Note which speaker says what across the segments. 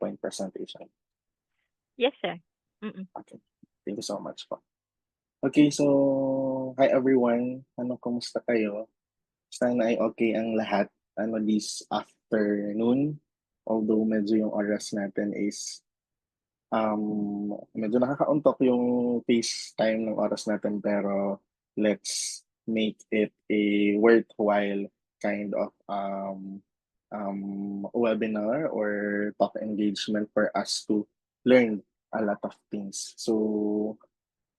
Speaker 1: PowerPoint presentation?
Speaker 2: Yes, sir. Mm.
Speaker 1: Okay. Thank you so much po. Okay, so hi everyone. Kumusta kayo? Sana ay okay ang lahat. This afternoon. Although medyo yung oras natin is medyo nakakauntok yung FaceTime ng oras natin, pero let's make it a worthwhile kind of webinar or talk engagement for us to learn a lot of things. So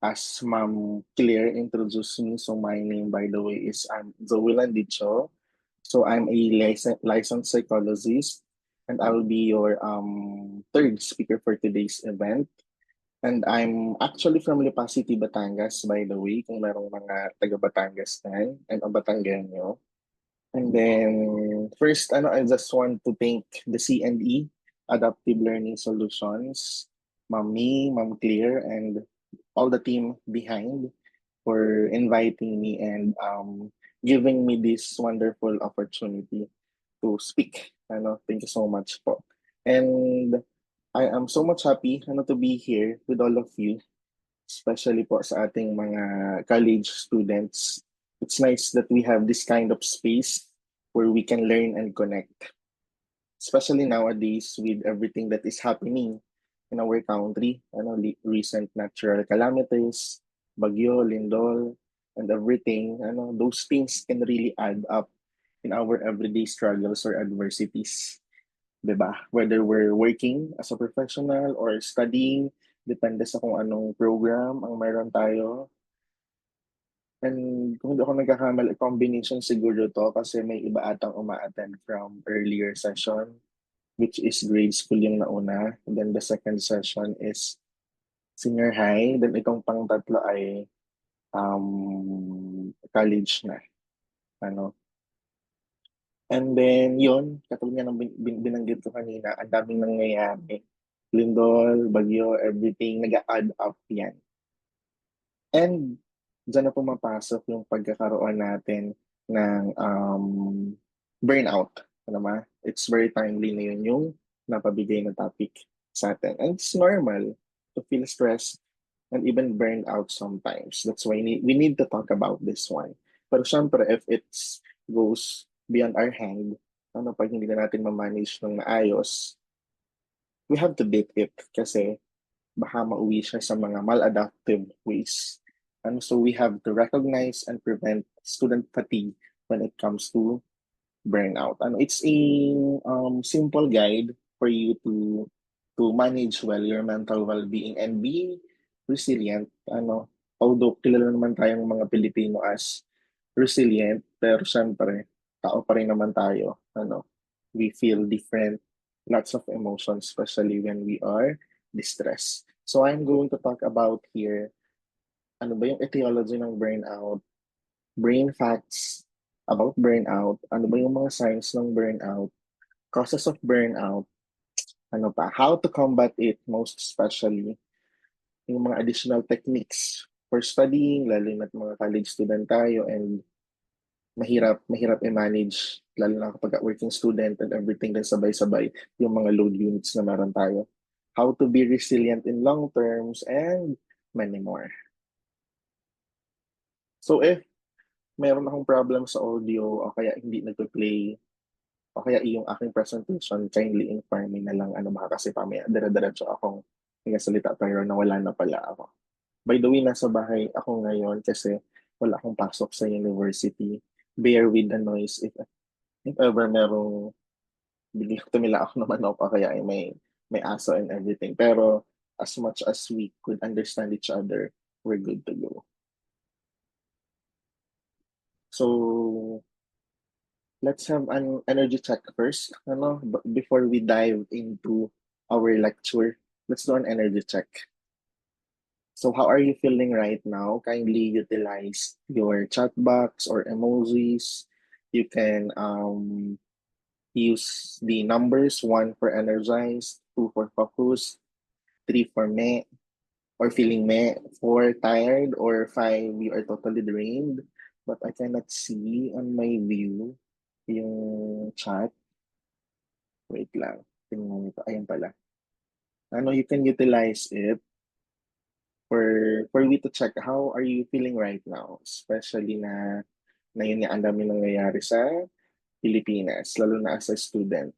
Speaker 1: as Ma'am Claire introduced me, so my name, by the way, is Zoe Landicho. So I'm a licensed psychologist, and I will be your third speaker for today's event. And I'm actually from Lipa City, Batangas, by the way, kung merong mga taga Batangas na and o Batanggenyo. And then first, I just want to thank the CNE, Adaptive Learning Solutions, Ma'am Me, Ma'am Claire, and all the team behind for inviting me and giving me this wonderful opportunity to speak. Thank you so much po. And I am so much happy to be here with all of you, especially po sa ating mga college students. It's nice that we have this kind of space where we can learn and connect, especially nowadays with everything that is happening in our country. Recent natural calamities, Bagyo, Lindol, and everything. Those things can really add up in our everyday struggles or adversities. 'Di ba? Whether we're working as a professional or studying, depende sa kung anong program ang meron tayo. And kung hindi ako nagkakamali, combination siguro to kasi may iba atang uma-attend from earlier session, which is grade school yung nauna. And then the second session is senior high. Then itong pang tatlo ay college na. Ano. And then yun, katulad nga ng binanggit ko kanina, ang daming nangyayari. Lindol, Bagyo, everything, nag-add up yan. And dyan na pumapasok yung pagkakaroon natin ng burnout. It's very timely na yun yung napabigay na topic sa atin. And it's normal to feel stressed and even burned out sometimes. That's why we need to talk about this one. Pero syempre, if it goes beyond our hand, pag hindi na natin ma-manage ng maayos, we have to beat it kasi baka mauwi siya sa mga maladaptive ways. So we have to recognize and prevent student fatigue when it comes to burnout. It's a simple guide for you to manage well your mental well-being and be resilient. Although kilala naman tayong mga Pilipino as resilient, pero syempre, tao pa rin naman tayo. We feel different, lots of emotions, especially when we are distressed. So I'm going to talk about here, ano ba yung etiology ng burnout, brain facts about burnout, ano ba yung mga signs ng burnout, causes of burnout, how to combat it, most especially, yung mga additional techniques for studying, lalo na mga college student tayo, and mahirap i-manage, lalo na kapag working student and everything, then sabay-sabay yung mga load units na meron tayo. How to be resilient in long terms, and many more. So if meron akong problem sa audio o kaya hindi nagpe-play o kaya yung aking presentation, kindly inform me na lang kasi pamaya dire-diretso akong nagsasalita pero nawala na pala ako. By the way, nasa bahay ako ngayon kasi wala akong pasok sa university. Bear with the noise if ever merong biglang tumila ako ng manok o kaya ay may aso and everything. Pero as much as we could understand each other, we're good to go. So let's have an energy check first. Before we dive into our lecture, let's do an energy check. So how are you feeling right now? Kindly utilize your chat box or emojis. You can use the numbers 1 for energized, 2 for focused, 3 for me or feeling me, 4 tired, or 5 you are totally drained. But I cannot see on my view yung chat. Wait lang. Tingnan nito. Ayun pala. You can utilize it for we to check how are you feeling right now, especially na yun nga ang dami nangyayari sa Pilipinas, lalo na as a student.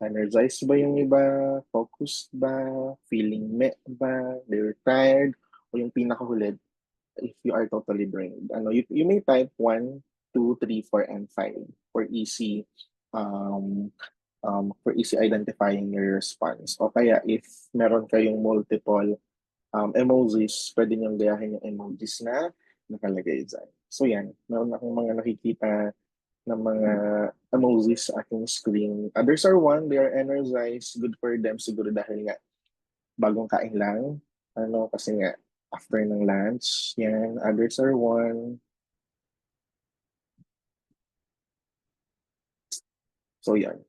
Speaker 1: Energized ba yung iba? Focused ba? Feeling ba? They're tired? O yung pinakahuli, if you are totally drained. You may type 1, 2, 3, 4, and 5 for easy um, for easy identifying your response. O kaya if meron kayong multiple emojis, pwede niyong gayahin yung emojis na nakalagay dyan. So yan, meron akong mga nakikita ng mga emojis sa aking screen. Others are one, they are energized, good for them siguro dahil nga bagong kain lang. Kasi nga after ng lunch, yan. Others are one. So yan.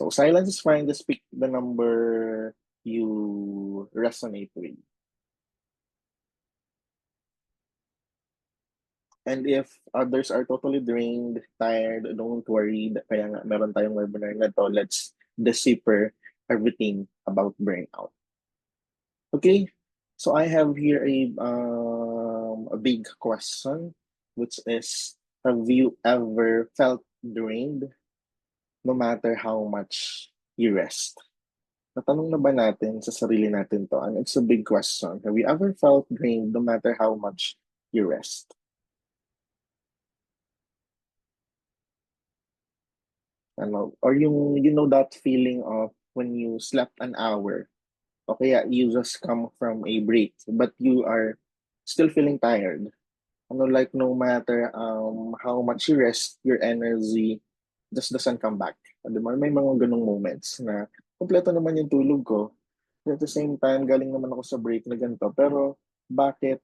Speaker 1: So silence is fine, just pick the number you resonate with. And if others are totally drained, tired, don't worry. Kaya nga, meron tayong webinar na to. Let's decipher everything about burnout. Okay, so I have here a big question, which is, have you ever felt drained no matter how much you rest? Natanong na ba natin sa sarili natin to? And it's a big question. Have you ever felt drained no matter how much you rest? Or that feeling of when you slept an hour, okay, you just come from a break, but you are still feeling tired. Like no matter how much you rest, your energy just doesn't come back. Di ba? May mga ganong moments na kompleto naman yung tulog ko. At the same time, galing naman ako sa break na ganito. Pero bakit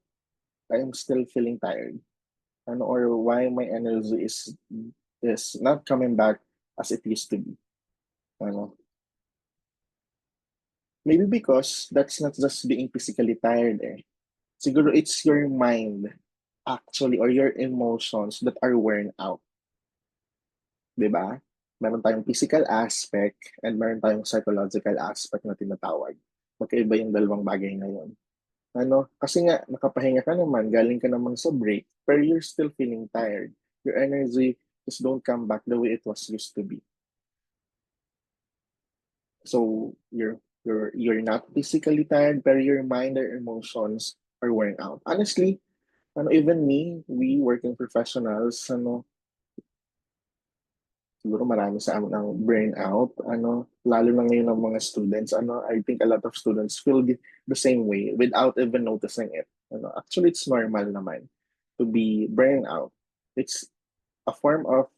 Speaker 1: I'm still feeling tired? Or why my energy is not coming back as it used to be? Ano, Maybe because that's not just being physically tired eh. Siguro it's your mind actually or your emotions that are worn out. 'Di ba? Meron tayong physical aspect and meron tayong psychological aspect na tinatawag. Magkaiba yung dalawang bagay na yun. Kasi nga nakapahinga ka naman, galing ka naman sa break, pero you're still feeling tired. Your energy just don't come back the way it was used to be. So you're not physically tired, pero your mind or emotions are worn out. Honestly, even me, we working professionals, siguro marami sa amin ang burnout, lalo na ngayon ng mga students, I think a lot of students feel the same way without even noticing it. Actually, it's normal naman to be burned out. It's a form of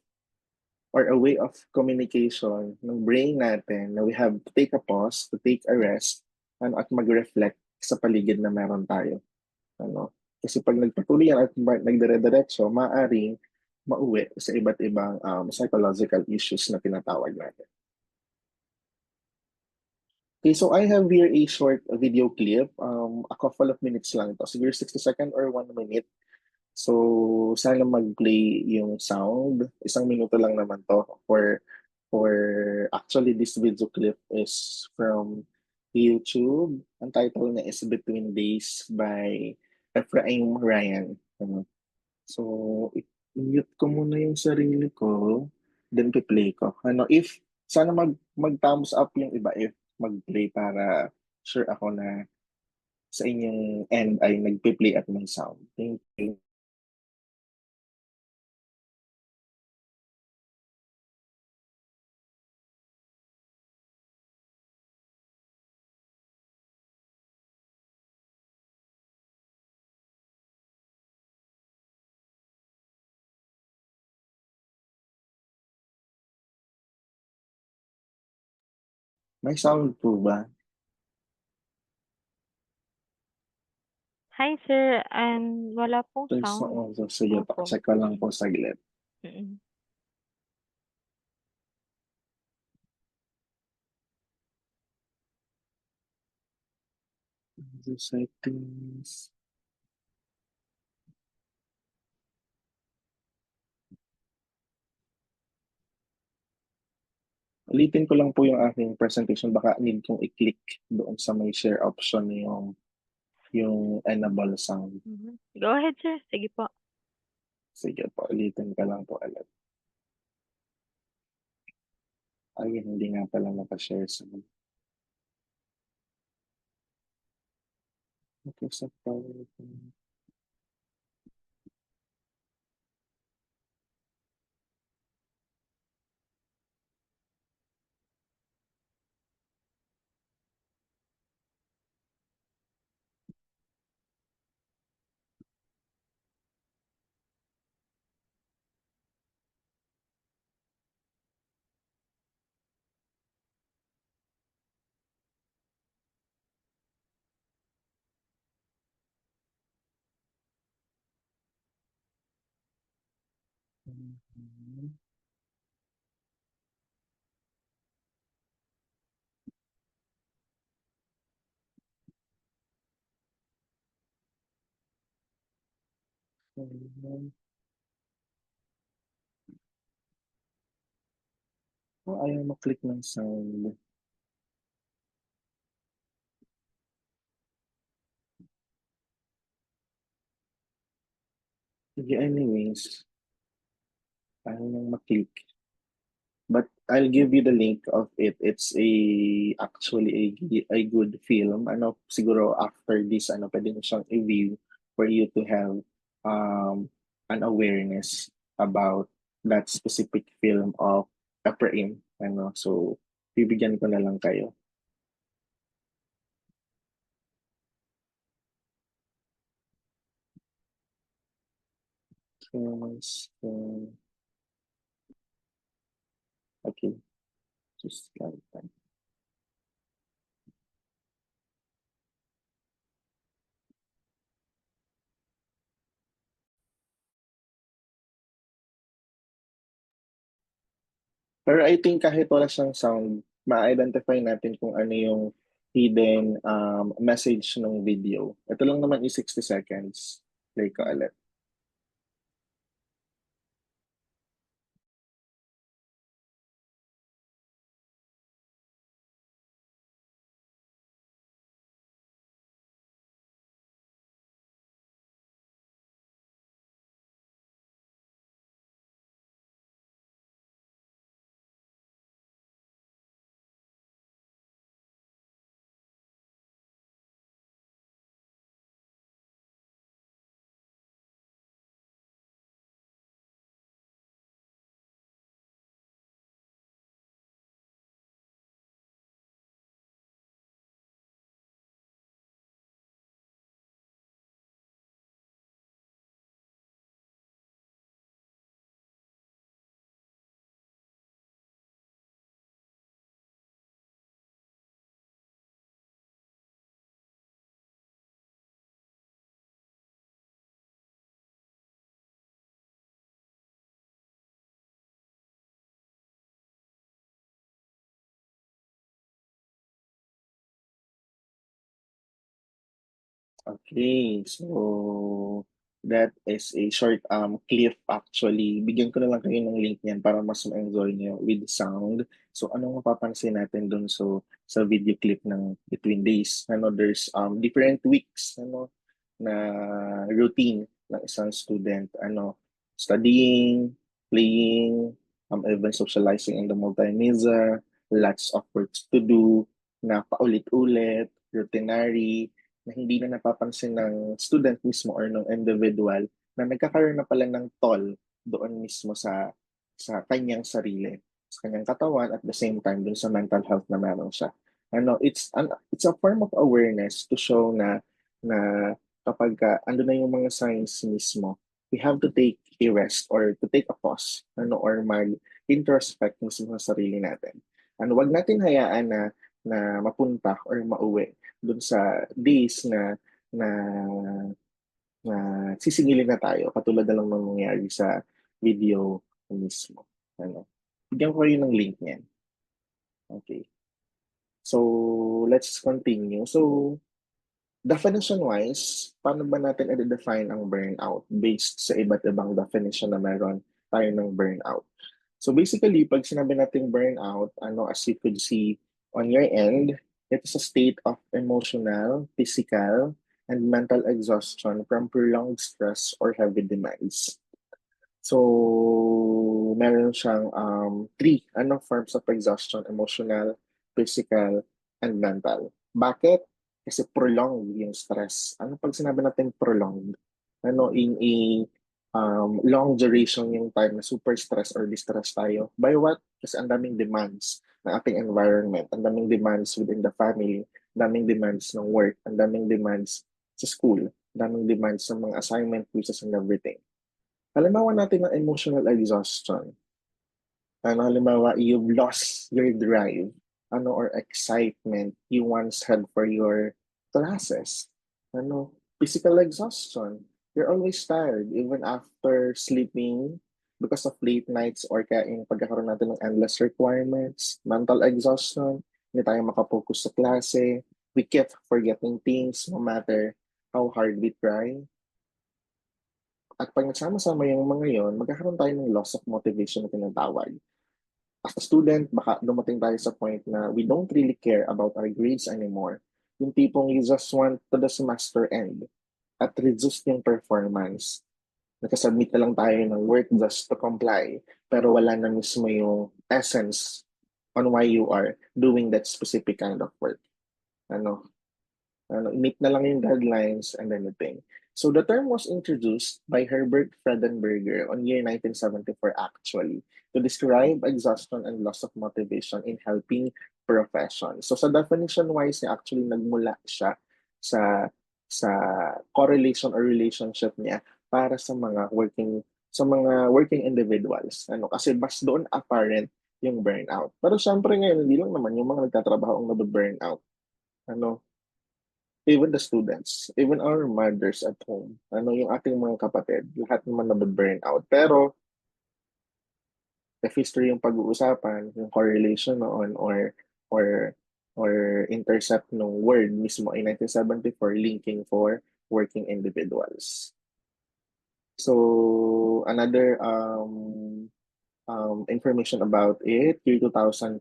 Speaker 1: or a way of communication ng brain natin na we have to take a pause, to take a rest, at mag-reflect sa paligid na meron tayo. Kasi pag nagpatuloy yan at nagdire-diretso, maaaring mauwi sa iba't ibang psychological issues na tinatawag natin. Okay, so I have here a short video clip, a couple of minutes lang ito, siguro 60 seconds or 1 minute. So, sana mag-play yung sound. 1 minuto lang naman to for actually this video clip is from YouTube. Ang title niya is Between Days by Ephraim Ryan. So, i-mute ko muna yung sarili ko, then play ko. If sana mag-thumbs up yung iba if mag-play para sure ako na sa inyong end ay nagpe-play at may sound. Thank you. May sound po ba?
Speaker 2: Hi, sir. Wala pong
Speaker 1: Please,
Speaker 2: sound.
Speaker 1: sige,
Speaker 2: Opo.
Speaker 1: check ko lang po saglit.
Speaker 2: Mm.
Speaker 1: The settings. Ulitin ko lang po yung aking presentation. Baka need kong i-click doon sa may share option yung enable sound.
Speaker 2: Mhm. Go ahead, sir. Sige po.
Speaker 1: Sige po, ulitin ka lang po ulit. Ay, hindi nga pala nakashare sa okay, sa PowerPoint. Mhm. Mhm. Oh, ayaw mo-click ng sound. Sige, anyways, ayaw nang ma-click. But I'll give you the link of it. It's actually a good film. Ano, siguro after this, ano, pwede mo siyang i-view for you to have an awareness about that specific film of Ephraim. Ano, so, bibigyan ko na lang kayo. Yes, okay, just like that. Pero I think kahit wala siyang sound, ma-identify natin kung ano yung hidden message ng video. Ito lang naman is 60 seconds. Play ko ulit. Okay, so that is a short clip actually. Bigyan ko na lang kayo ng link niyan para mas ma-enjoy niyo with sound. So anong mapapansin natin dun sa video clip ng Between Days? Ano, there's different weeks ano na routine ng isang student. Ano, studying, playing, even socializing in the multimedia, lots of works to do na paulit-ulit, routinary, na hindi na napapansin ng student mismo or ng individual na nagkakaroon na pala ng toll doon mismo sa kanyang sarili, sa kanyang katawan at the same time dun sa mental health na meron siya. Ano, it's a form of awareness to show na kapag ando na yung mga signs mismo, we have to take a rest or to take a pause, ano, or mag-introspect mismo sa sarili natin. Ano, wag natin hayaan na mapunta or mauwi dun sa days na na sisingilin na tayo katulad na lang ng nangyari sa video mismo. Ano. Bigyan ko kayo ng link niyan. Okay. So, let's continue. So, definition-wise, paano ba natin i-define ang burnout based sa iba't ibang definition na meron tayo ng burnout? So basically, pag sinabi natin burnout, as you could see on your end, it is a state of emotional, physical, and mental exhaustion from prolonged stress or heavy demands. So, meron siyang three forms of exhaustion: emotional, physical, and mental. Bakit? Kasi prolonged yung stress. Ano pag sinabi natin prolonged? In a long duration yung time na super stress or distress tayo. By what? Kasi ang daming demands ng ating environment, ang daming demands within the family, ang daming demands ng work, ang daming demands sa school, ang daming demands ng mga assignment, quizzes, and everything. Halimbawa natin ng emotional exhaustion. Halimbawa, you've lost your drive, or excitement you once had for your classes. Physical exhaustion. You're always tired even after sleeping because of late nights or kaya yung pagkakaroon natin ng endless requirements. Mental exhaustion. Hindi tayo makapokus sa klase. We keep forgetting things no matter how hard we try. At pag nagsama-sama yung mga yon, magkakaroon tayo ng loss of motivation na tinatawag. As a student, baka dumating tayo sa point na we don't really care about our grades anymore. Yung tipong you just want to the semester end at reduce yung performance. Nakasubmit na lang tayo ng work just to comply, pero wala na mismo yung essence on why you are doing that specific kind of work. Meet na lang yung deadlines and anything. So the term was introduced by Herbert Fredenberger on year 1974 actually to describe exhaustion and loss of motivation in helping professions. So sa definition wise niya actually nagmula siya sa correlation or relationship niya para sa mga working individuals. Kasi mas doon apparent yung burnout. Pero syempre ngayon hindi lang naman yung mga nagtatrabaho ang nabe-burnout. Even the students, even our mothers at home, yung ating mga kapatid, lahat naman nabe-burn out. Pero, if history yung pag-uusapan, yung correlation noon or intercept ng word mismo ay 1974 linking for working individuals. So, another information about it, year 2002,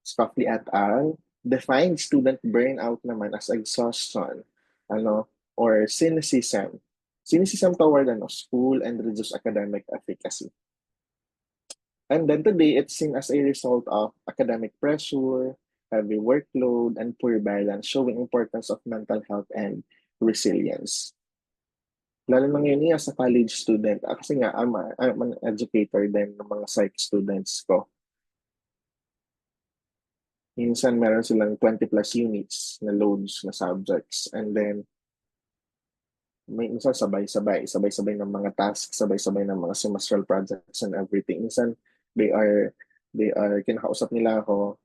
Speaker 1: Scofley et al. Defined student burnout naman as exhaustion, or cynicism. Cynicism toward school and reduced academic efficacy. And then today, it's seen as a result of academic pressure, heavy workload, and poor balance, showing importance of mental health and resilience. Lalo na ngayon as a college student, kasi nga, I'm an educator din ng mga psych students ko. Minsan meron silang 20 plus units na loads na subjects, and then minsan sabay-sabay ng mga tasks, sabay-sabay ng mga semestral projects and everything. Minsan they are kinakausap nila ako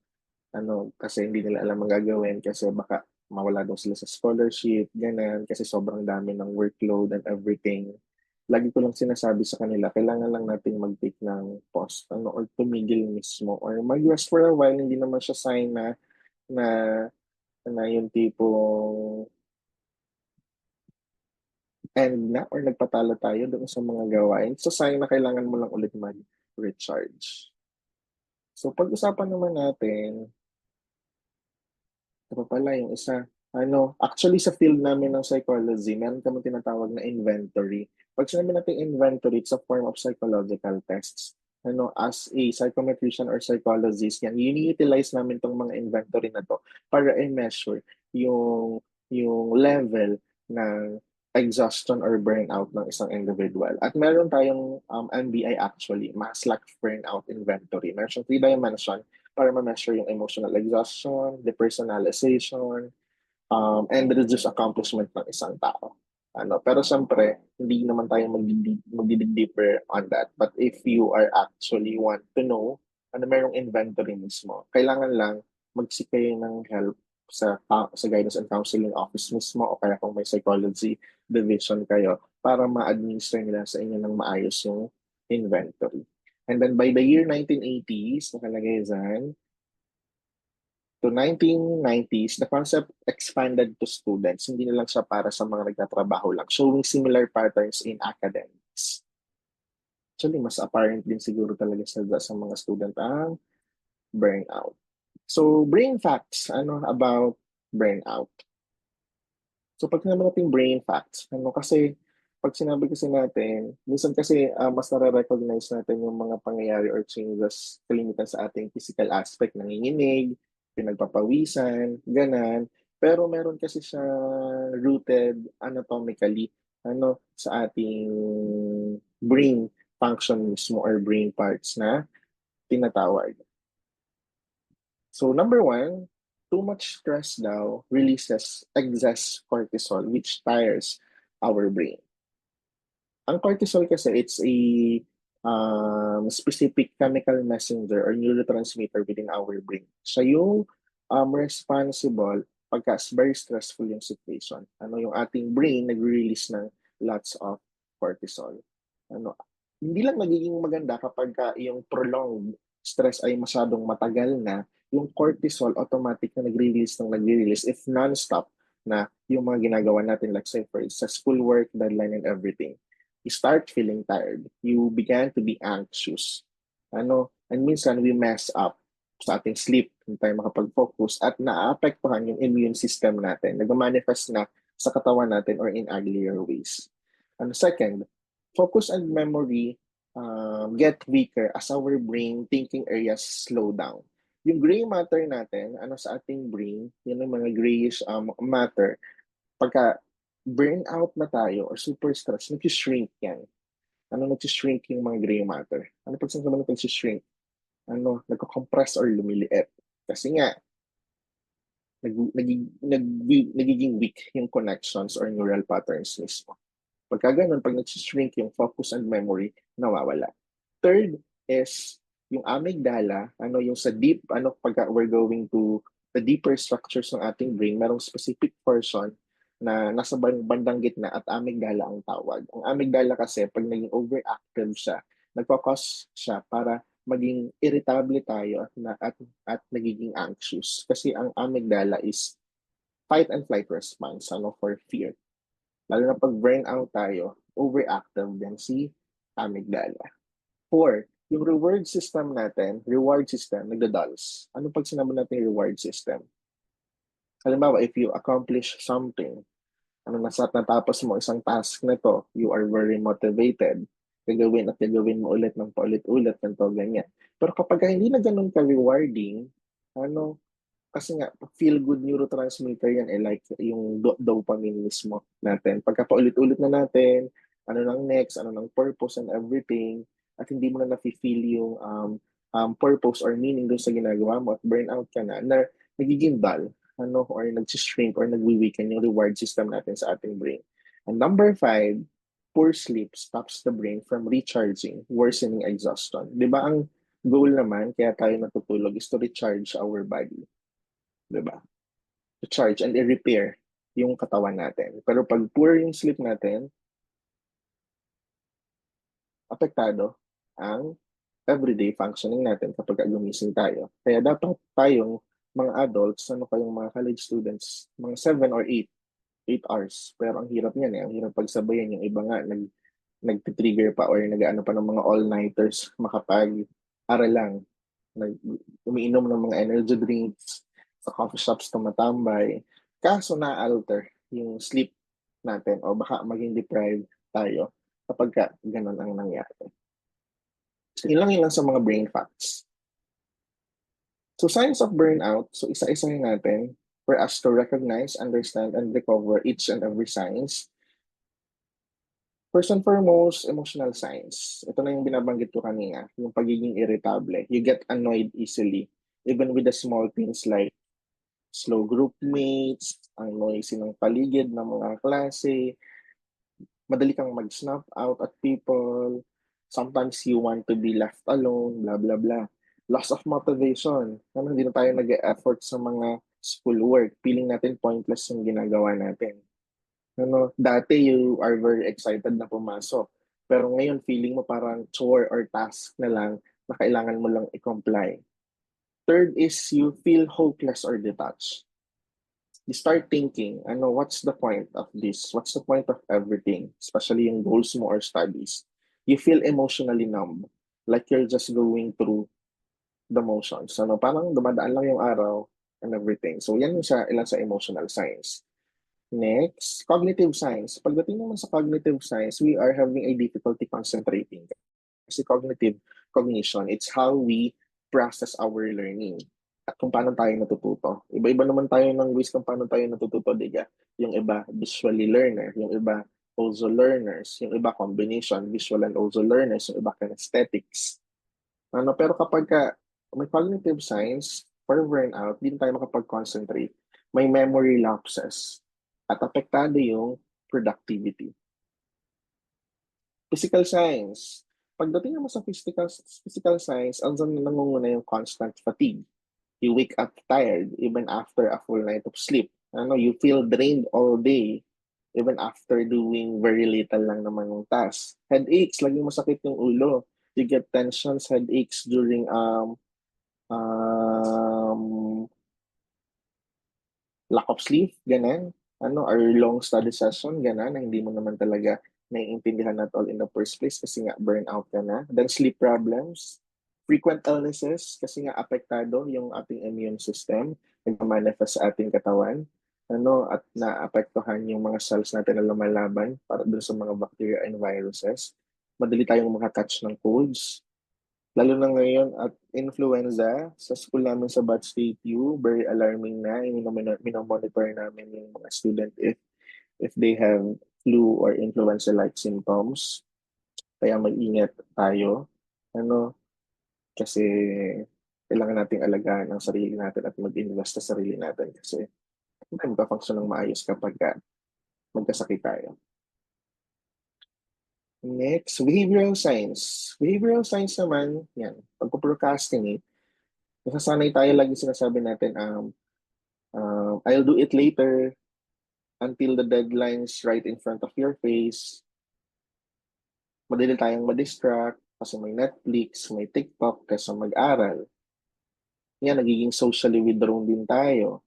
Speaker 1: kasi hindi nila alam ang gagawin kasi baka mawala daw sila sa scholarship, ganun, kasi sobrang dami ng workload and everything. Lagi ko lang sinasabi sa kanila, kailangan lang natin mag-take ng pause, or tumigil mismo, or mag-rest for a while. Hindi naman siya sign na, na yung tipong end na or nagpatalo tayo doon sa mga gawain. So, sign na kailangan mo lang ulit mag-recharge. So, pag-usapan naman natin, ito pa pala yung isa. Actually sa field namin ng psychology, meron kami tinatawag na inventory. Pag sinabi natin inventory, it's a form of psychological tests. As a psychometrician or psychologist, yan, ini-utilize namin tong mga inventory na to para i-measure yung level ng exhaustion or burnout ng isang individual. At meron tayong MBI actually, Mass Lack Burnout Inventory. Meron siyang 3 dimension para ma-measure yung emotional exhaustion, depersonalization, and reduce accomplishment ng isang tao. Pero syempre, hindi naman tayo magdidig deeper on that. But if you are actually want to know, merong inventory mismo, kailangan lang mag-seek kayo ng help sa guidance and counseling office mismo o kaya kung may psychology division kayo para ma-administer nila sa inyo ng maayos yung inventory. And then by the year 1980s, nakalagay dyan, to 1990s, the concept expanded to students. Hindi na lang siya para sa mga nagtatrabaho lang, showing similar patterns in academics. Actually, mas apparent din siguro talaga sa mga student ang burnout. So, brain facts, ano about burnout? So, pag sinabi natin brain facts, ano kasi, pag sinabi kasi natin, minsan kasi mas nare-recognize natin yung mga pangyayari or changes kalimitan sa ating physical aspect, nanginginig, pinagpapawisan, ganan. Pero meron kasi siya rooted anatomically sa ating brain function mismo or brain parts na tinatawag. So number one, too much stress daw releases excess cortisol which tires our brain. Ang cortisol kasi, it's a specific chemical messenger or neurotransmitter within our brain. Siya yung responsible pagka very stressful yung situation. Yung ating brain nagre-release ng lots of cortisol. Hindi lang nagiging maganda kapag yung prolonged stress ay masyadong matagal na, yung cortisol automatic na nagre-release if non-stop na yung mga ginagawa natin, like say for sa schoolwork, deadline and everything, you start feeling tired. You began to be anxious. And minsan we mess up sa ating sleep, hindi tayo makapag-focus at naaapektuhan yung immune system natin. Nag-manifest na sa katawan natin or in uglier ways. Second, focus and memory get weaker as our brain thinking areas slow down. Yung gray matter natin, sa ating brain, yun yung mga grayish matter, pagka burnout na tayo or super stress, nag-shrink yan. Nag-shrink yung mga gray matter? Pag sinasabi ng nag-shrink? Nagko-compress or lumiliit. Kasi nga, nagiging weak yung connections or neural patterns mismo. Pagka ganun, pag nag-shrink yung focus and memory, nawawala. Third is yung amygdala, yung sa deep, pagka we're going to the deeper structures ng ating brain, merong specific portion na nasa bandang gitna at amygdala ang tawag. Ang amygdala kasi, pag naging overactive siya, nagkakos siya para maging irritable tayo at nagiging anxious. Kasi ang amygdala is fight and flight response for fear. Lalo na pag burnout tayo, overactive din si amygdala. 4, yung reward system, nagdadulls. Ano pag sinabi natin reward system? Halimbawa, if you accomplish something, natapos mo isang task na to, you are very motivated. Gagawin mo ulit ng paulit-ulit, ganito, ganyan. Pero kapag hindi na ganun ka-rewarding, kasi nga, feel-good neurotransmitter yan, like yung dopamine mismo natin. Pagka paulit-ulit na natin, ano nang next, ano nang purpose and everything, at hindi mo na nafe-feel yung purpose or meaning doon sa ginagawa mo at burnout ka na nagiging dull, or nag-shrink or nagwi-weaken yung reward system natin sa ating brain. And number 5, poor sleep stops the brain from recharging, worsening exhaustion. Di ba ang goal naman, kaya tayo natutulog, is to recharge our body. Diba? To charge and i-repair yung katawan natin. Pero pag poor yung sleep natin, apektado ang everyday functioning natin kapag gumising tayo. Kaya dapat tayong mga adults, kayong mga college students, mga 7 or 8 hours. Pero ang hirap niyan Ang hirap pagsabayan. Yung iba nga, nag-trigger pa or nag-ano pa ng mga all-nighters makapag-aral lang. Umiinom ng mga energy drinks, sa coffee shops tumatambay. Kaso na-alter yung sleep natin o baka maging deprived tayo kapag ganun ang nangyari. So, yun lang sa mga brain facts. So, signs of burnout. So, isa-isahin natin for us to recognize, understand, and recover each and every signs. First and foremost, emotional signs. Ito na yung binabanggit ko kanina, yung pagiging irritable. You get annoyed easily, even with the small things like slow group mates, ang noisy ng paligid ng mga klase, madali kang mag-snap out at people, sometimes you want to be left alone, blah, blah, blah. Loss of motivation. Hindi na tayo nag-e-effort sa mga schoolwork. Feeling natin pointless yung ginagawa natin. Dati you are very excited na pumasok. Pero ngayon, feeling mo parang chore or task na lang na kailangan mo lang i-comply. Third is you feel hopeless or detached. You start thinking, what's the point of this? What's the point of everything? Especially yung goals mo or studies. you feel emotionally numb. Like you're just going through the motions. Ano, parang dumadaan lang yung araw and everything. So yan yung ilan sa emotional signs. Next, cognitive signs. Pagdating naman sa cognitive signs, we are having a difficulty concentrating. Kasi cognition, it's how we process our learning at kung paano tayo natututo. Iba-iba naman tayo ng ways kung paano tayo natututo, diga. Yung iba, visually learner. Yung iba, also learners. Yung iba, combination, visual and also learners. Yung iba, kinesthetics. Pero kapag may cognitive signs for burnout, hindi tayo makapag-concentrate. May memory lapses at apektado yung productivity. Physical signs. Pagdating naman sa physical signs, ang nangunguna yung constant fatigue. You wake up tired even after a full night of sleep. You feel drained all day even after doing very little lang naman yung task. Headaches, laging masakit yung ulo. You get tensions, headaches during um, lack of sleep, ganun. Or long study session, ganun, na hindi mo naman talaga naiintindihan at all in the first place kasi nga burnout ka na. Then sleep problems, frequent illnesses kasi nga apektado yung ating immune system, nagmamanifest sa ating katawan, at naapektuhan yung mga cells natin na lumalaban para dun sa mga bacteria and viruses. Madali tayong makakatch ng colds, lalo na ngayon at influenza, sa school namin sa Batch 82, very alarming na. Minomonitor namin yung mga student if they have flu or influenza-like symptoms. Kaya mag-ingat tayo. Kasi kailangan nating alagaan ang sarili natin at mag-invest sa sarili natin kasi hindi magka-function ng maayos kapag magkasakit tayo. Next, behavioral science. Behavioral science naman, yan, pag-procrastinate, nasasanay tayo lagi sinasabi natin, I'll do it later until the deadline's right in front of your face. Madali tayong ma-distract kasi may Netflix, may TikTok kasi mag-aral. Yan, nagiging socially withdrawn din tayo.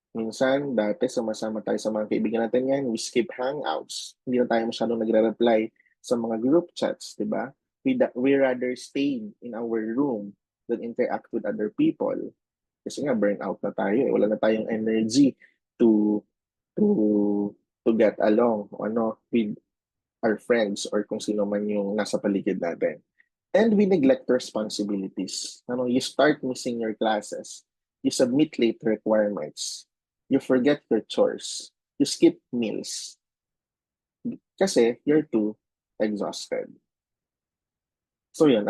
Speaker 1: Minsan, dati sumasama tayo sa mga kaibigan natin yan, we skip hangouts. Hindi na tayo masyadong nagre-reply sa mga group chats, di ba? We rather stay in our room than interact with other people. Kasi nga, burnout na tayo. Wala na tayong energy to to to get along with our friends or kung sino man yung nasa paligid natin. And we neglect responsibilities. You start missing your classes. You submit late requirements. You forget your chores. You skip meals. Kasi you're too exhausted. So yun,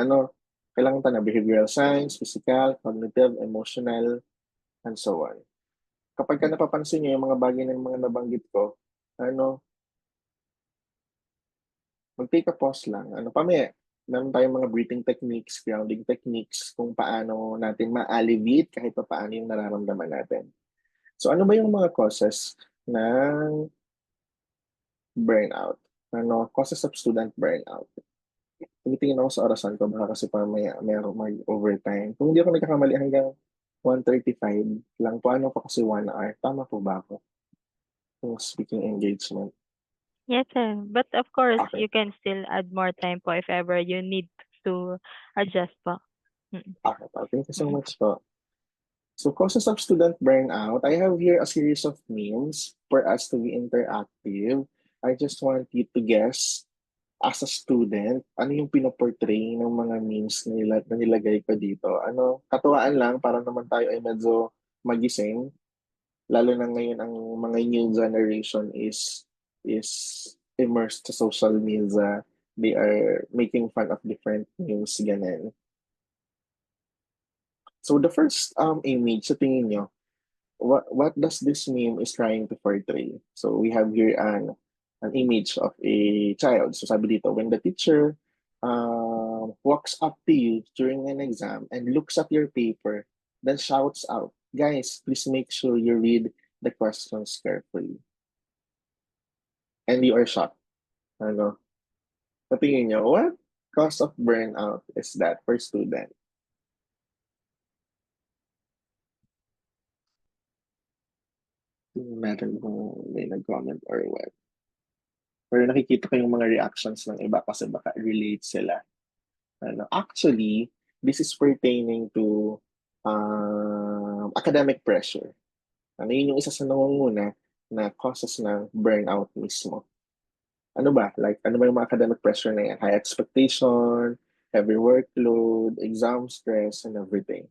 Speaker 1: kailangan tayo na behavioral science, physical, cognitive, emotional, and so on. Kapag ka napapansin nyo yung mga bagay ng mga nabanggit ko, mag-take a pause lang. Meron tayong mga breathing techniques, grounding techniques, kung paano natin ma-alleviate kahit pa paano yung nararamdaman natin. So ano ba yung mga causes ng burnout? Causes of student burnout. Tumitingin ako sa orasan ko, baka kasi pa mayroong mag-overtime. Kung hindi ako nagkakamali hanggang 1:35 lang po, pa kasi 1 hour. Tama po ba ako? Yung speaking engagement.
Speaker 2: Yes, sir. But of course,
Speaker 1: Okay.
Speaker 2: you can still add more time po if ever you need to adjust po.
Speaker 1: Okay. Thank you so much po. So, causes of student burnout. I have here a series of memes for us to be interactive. I just want you to guess, as a student, ano yung pinoportray ng mga memes na nilagay ko dito. Katuwaan lang para naman tayo ay medyo magising. Lalo na ngayon ang mga new generation is immersed sa social media. They are making fun of different memes, ganun. So the first image sa tingin nyo, what does this meme is trying to portray? So we have here an image of a child. So sabi dito, when the teacher walks up to you during an exam and looks at your paper, then shouts out, guys, please make sure you read the questions carefully. And you are shocked. Sa tingin nyo, what cause of burnout is that for student? Tingnan natin kung may nag-comment or what. Pero nakikita ko yung mga reactions ng iba kasi baka relate sila. Actually, this is pertaining to academic pressure. Yun yung isa sa nangunguna na causes ng burnout mismo. Ano ba? Like, ano ba yung mga academic pressure na yan? High expectation, heavy workload, exam stress, and everything.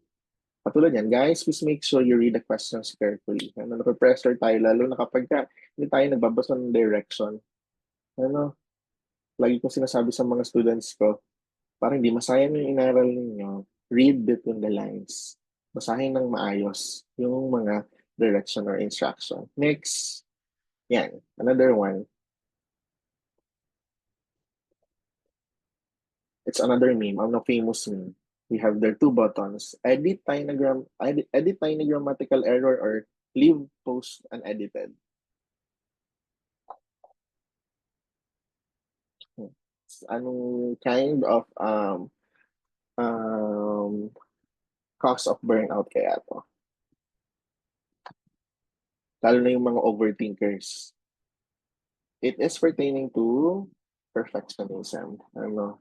Speaker 1: Katulad yan, guys, please make sure you read the questions carefully. Nape-pressure tayo, lalo na kapag hindi tayo nagbabasa ng direction. Ano, lagi kong sinasabi sa mga students ko, parang hindi masayang yung inaral ninyo, read between the lines. Basahin ng maayos yung mga direction or instruction. Next, yan, another one. It's another meme, ano famous meme. We have there two buttons, edit tiny grammatical error or leave post unedited. Anong kind of um, cause of burnout kaya to? Lalo na yung mga overthinkers. It is pertaining to perfectionism.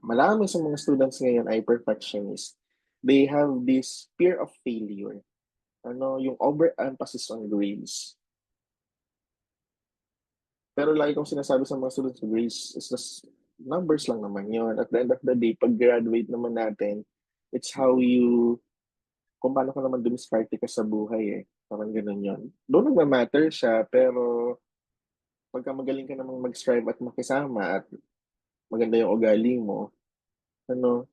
Speaker 1: Marami sa mga students ngayon ay perfectionist. They have this fear of failure. Yung overemphasis on grades. Pero lagi kong sinasabi sa mga students, grades is just numbers lang naman yon. At the end of the day, pag graduate naman natin, it's how you, kung paano ka naman dumiskarte ka sa buhay eh. Parang ganun yun. Doon nagmamatter siya, pero pagka magaling ka namang mag-strive at makisama at maganda yung ugali mo, ano,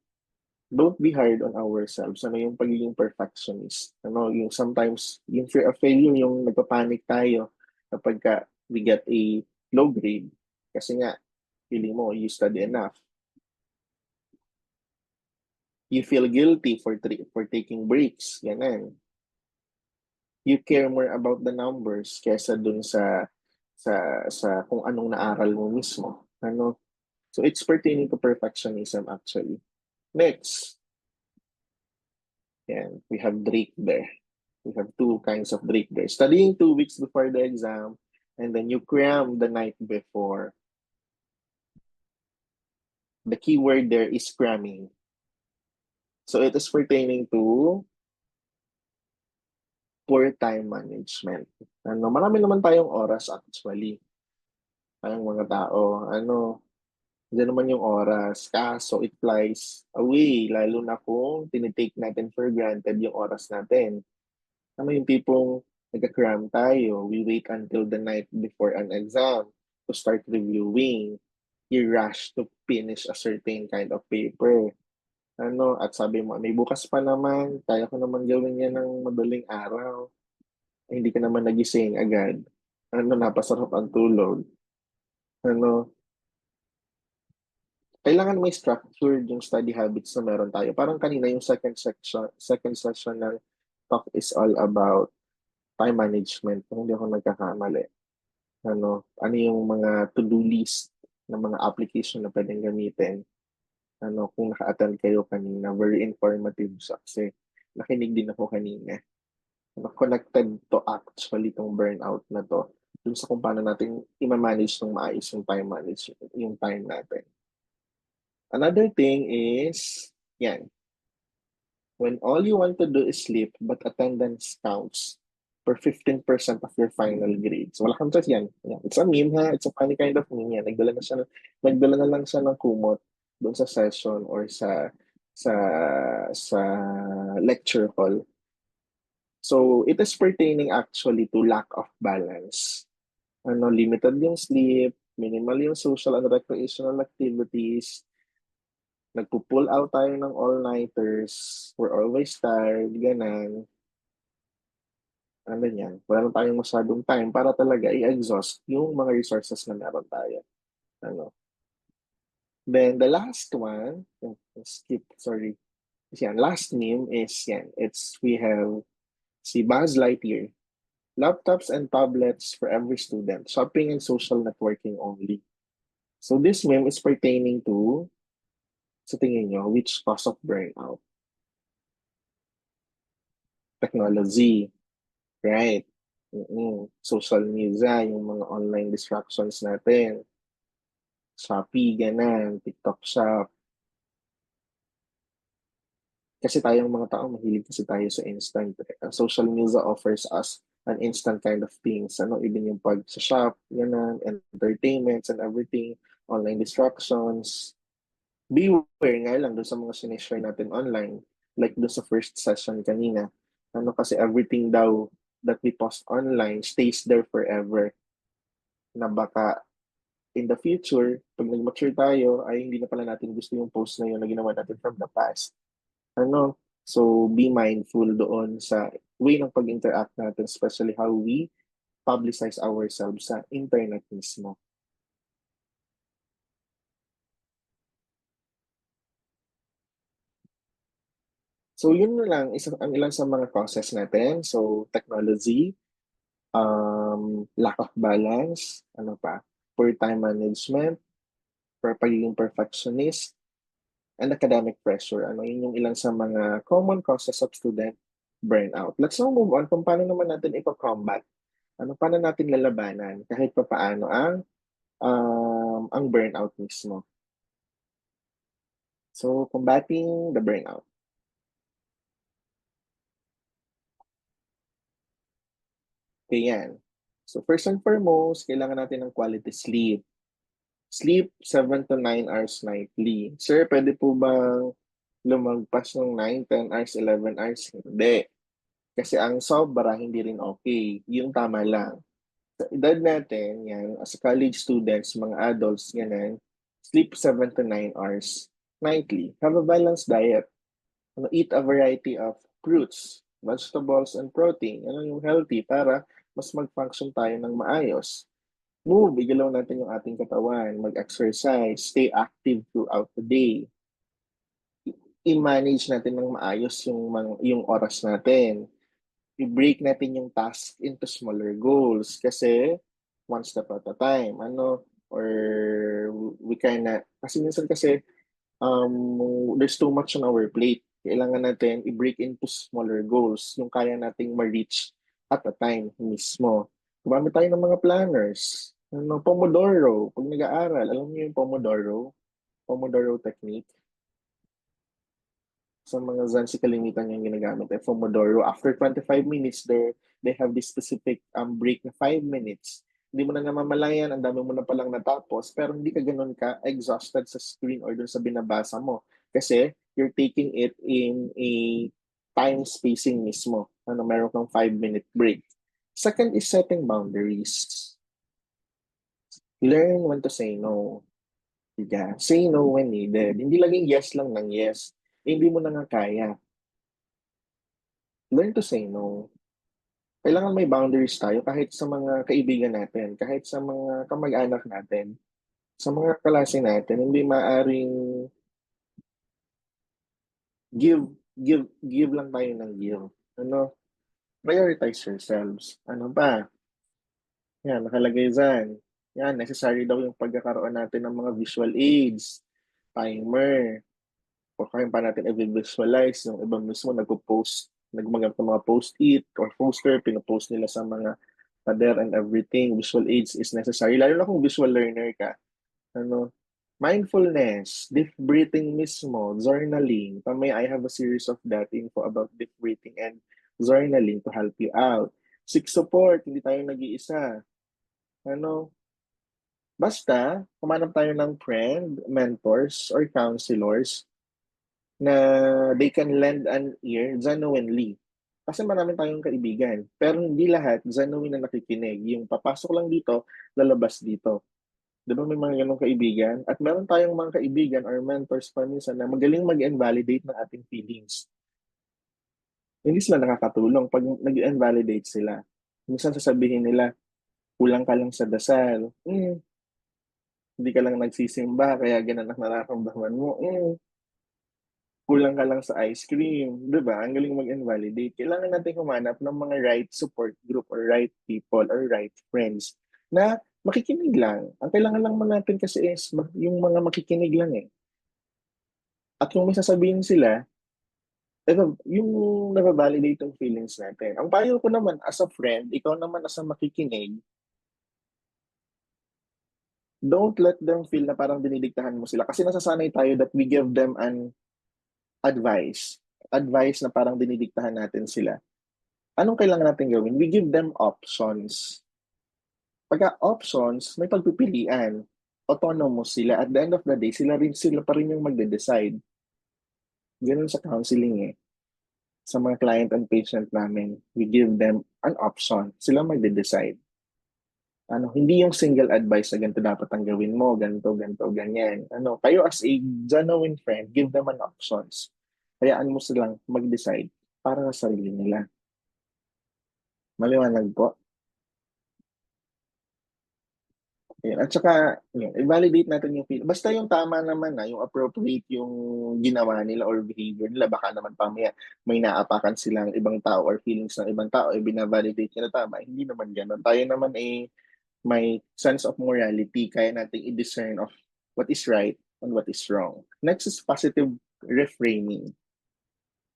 Speaker 1: don't be hard on ourselves. Yung pagiging perfectionist. Yung sometimes, yung fear of failure, yung nagpapanik tayo kapag we get a low grade. Kasi nga, feeling mo, you study enough. You feel guilty for taking breaks. Ganun. You care more about the numbers kesa dun sa kung anong naaral mo mismo. So it's pertaining to perfectionism actually. Next. Yan, we have Drake there. We have two kinds of Drake there. Studying 2 weeks before the exam, and then you cram the night before. The key word there is cramming. So it is pertaining to poor time management. Marami naman tayong oras actually. Tayong mga tao. Diyan naman yung oras. Kaso it flies away. Lalo na kung tinitake natin for granted yung oras natin. Yung tipong nagka-cram tayo. We wait until the night before an exam to start reviewing. You rush to finish a certain kind of paper. At sabi mo, may bukas pa naman, kaya ko naman gawin yan ng madaling araw. Hindi ka naman nagising agad. Napasarap ang tulog. Kailangan may structured yung study habits na meron tayo. Parang kanina yung second session ng talk is all about time management. Kung hindi ako nagkakamali. Ano yung mga to-do list ng mga application na pwedeng gamitin. Kung naka-attend kayo kanina, very informative siya kasi nakinig din ako kanina. Connected to actually tong burnout na to dun sa kung paano natin i-manage ng maayos yung time natin. Another thing is, yan, when all you want to do is sleep but attendance counts for 15% of your final grades. Wala kang choice yan. It's a meme ha. It's a funny kind of meme yan. Nagdala na lang siya ng kumot doon sa session or sa sa lecture hall. So, it is pertaining actually to lack of balance. Limited yung sleep, minimal yung social and recreational activities, nagpo-pull out tayo ng all-nighters, we're always tired, ganan. Yan, wala na tayong masyadong time para talaga i-exhaust yung mga resources na meron tayo. Then the last one, sorry. Yan, last meme is yan. We have si Buzz Lightyear. Laptops and tablets for every student. Shopping and social networking only. So this meme is pertaining to, sa tingin nyo, which cause of burnout? Technology. Right. Social media, yung mga online distractions natin. Shopee, ganun, TikTok Shop. Kasi tayong mga tao, mahilig kasi tayo sa instant. Social media offers us an instant kind of things. Ano, even yung pag sa shop, ganun, entertainments and everything, online distractions. Beware nga lang doon sa mga sinishare natin online. Like doon sa first session kanina. Ano kasi everything daw that we post online stays there forever. Na baka in the future, pag nag-mature tayo, ay hindi na pala natin gusto yung post na yun na ginawa natin from the past. Ano? So, be mindful doon sa way ng pag-interact natin, especially how we publicize ourselves sa internet mismo. So, yun na lang, ang ilan sa mga causes natin. So, technology, lack of balance, ano pa, poor time management, pagiging perfectionist, and academic pressure. Ano, yun yung ilan sa mga common causes of student burnout. Let's now move on kung paano naman natin ito-combat. Ano, paano natin lalabanan kahit pa paano ang burnout mismo. So, combating the burnout. Okay, yan. So, first and foremost, kailangan natin ng quality sleep. Sleep 7 to 9 hours nightly. Sir, pwede po bang lumagpas ng 9, 10 hours, 11 hours? Hindi. Kasi ang sobra, hindi rin okay. Yung tama lang. Sa edad natin, yan, as college students, mga adults, ganun, sleep 7 to 9 hours nightly. Have a balanced diet. Ano, eat a variety of fruits, vegetables, and protein. Ano yung healthy para mas mag-function tayo ng maayos. Move, igalaw natin yung ating katawan, mag-exercise, stay active throughout the day. I-manage natin ng maayos yung oras natin. I-break natin yung task into smaller goals kasi one step at a time. Ano, or we kinda, kasi minsan kasi there's too much on our plate. Kailangan natin i-break into smaller goals, yung kaya nating ma-reach at a time mismo. Gumamit tayo ng mga planners. Ano, Pomodoro, pag nag-aaral, alam niyo yung Pomodoro technique. Sa mga Zansi kalimitan yung ginagamit ay Pomodoro. After 25 minutes, they have this specific break na 5 minutes. Hindi mo na namamalayan, ang dami mo na palang natapos, pero hindi ka ganun ka exhausted sa screen or dun sa binabasa mo. Kasi you're taking it in a time spacing mismo. Ano, meron kang 5-minute break. Second is setting boundaries. Learn when to say no. Diga. Say no when needed. Hindi laging yes lang ng yes. Hindi mo na nga kaya. Learn to say no. Kailangan may boundaries tayo kahit sa mga kaibigan natin, kahit sa mga kamag-anak natin, sa mga kalase natin, hindi maaring give, give lang tayo ng give. Ano, prioritize yourselves. Ano ba? Yan, nakalagay dyan. Yan, necessary daw yung pagkakaroon natin ng mga visual aids, timer, o kaya pa natin i-visualize yung iba mismo nagpo-post, nagmagamit ng mga post-it or poster, pinopost nila sa mga pader and everything. Visual aids is necessary. Lalo na kung visual learner ka. Ano, mindfulness, deep breathing mismo, journaling. Pamay, I have a series of that info about deep breathing and journaling to help you out. Seek support, hindi tayo nag-iisa. Ano, basta, kumanap tayo ng friend, mentors, or counselors na they can lend an ear genuinely. Kasi marami tayong kaibigan, pero hindi lahat genuine na nakikinig. Yung papasok lang dito, lalabas dito. Di ba may mga ganong kaibigan? At meron tayong mga kaibigan or mentors pa minsan na magaling mag-invalidate ng ating feelings. Hindi sila nakakatulong pag nag-invalidate sila. Minsan sasabihin nila, kulang ka lang sa dasal. Hindi ka lang nagsisimba, kaya ganun ang nararamdaman mo. Kulang ka lang sa ice cream, 'di ba? Ang galing mag-invalidate. Kailangan natin humanap ng mga right support group or right people or right friends na makikinig lang. Ang kailangan lang man natin kasi is yung mga makikinig lang eh. At kung may sasabihin sila, yung nababalidate yung feelings natin. Ang payo ko naman as a friend, ikaw naman as a makikinig, don't let them feel na parang dinidiktahan mo sila. Kasi nasasanay tayo that we give them an advice. Advice na parang dinidiktahan natin sila. Anong kailangan natin gawin? We give them options. Pagka options, may pagpipilian. Autonomous sila. At the end of the day, sila pa rin yung magde-decide. Ganun sa counseling eh. Sa mga client and patient namin, we give them an option. Sila magde-decide. Hindi yung single advice na ganito dapat ang gawin mo, ganito, ganito, ganyan. Kayo as a genuine friend, give them an options. Hayaan mo silang mag-decide para sa sarili nila. Maliwanag po. Ayun. At saka, i-validate natin yung feel. Basta yung tama naman yung appropriate yung ginawa nila or behavior nila. Baka naman pamaya may naapakan silang ibang tao or feelings ng ibang tao, binavalidate nila tama. Hindi naman ganun. Tayo naman may sense of morality. Kaya natin i-discern of what is right and what is wrong. Next is positive reframing.